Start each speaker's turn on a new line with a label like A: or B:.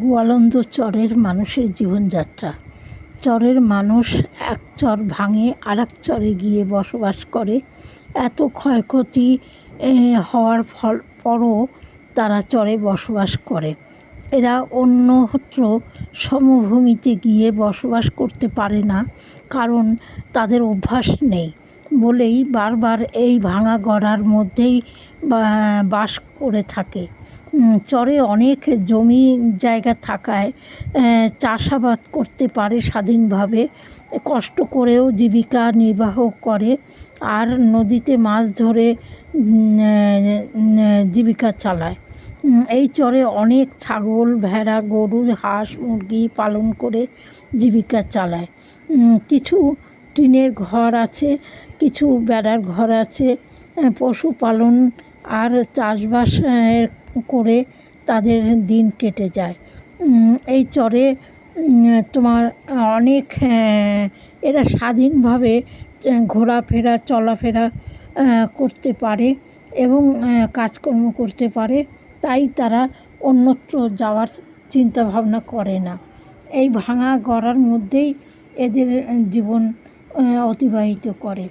A: গোয়ালন্দ চরের মানুষের জীবনযাত্রা। চরের মানুষ এক চর ভাঙে আর এক চরে গিয়ে বসবাস করে। এত ক্ষয়ক্ষতি হওয়ার পরও তারা চরে বসবাস করে। এরা অন্যত্র সমভূমিতে গিয়ে বসবাস করতে পারে না, কারণ তাদের অভ্যাস নেই বলেই বারবার এই ভাঙা গড়ার মধ্যেই বাস করে থাকে। চরে অনেক জমি জায়গা থাকায় চাষাবাদ করতে পারে স্বাধীনভাবে, কষ্ট করেও জীবিকা নির্বাহ করে, আর নদীতে মাছ ধরে জীবিকা চালায়। এই চরে অনেক ছাগল, ভেড়া, গরু, হাঁস, মুরগি পালন করে জীবিকা চালায়। কিছু টিনের ঘর আছে, কিছু বেড়ার ঘর আছে। পশুপালন আর চাষবাস করে তাদের দিন কেটে যায়। এই চরে তোমার অনেক এরা স্বাধীনভাবে ঘোরাফেরা, চলাফেরা করতে পারে এবং কাজকর্ম করতে পারে, তাই তারা অন্যত্র যাওয়ার চিন্তাভাবনা করে না। এই ভাঙা গড়ার মধ্যেই এদের জীবন অতিবাহিত করে।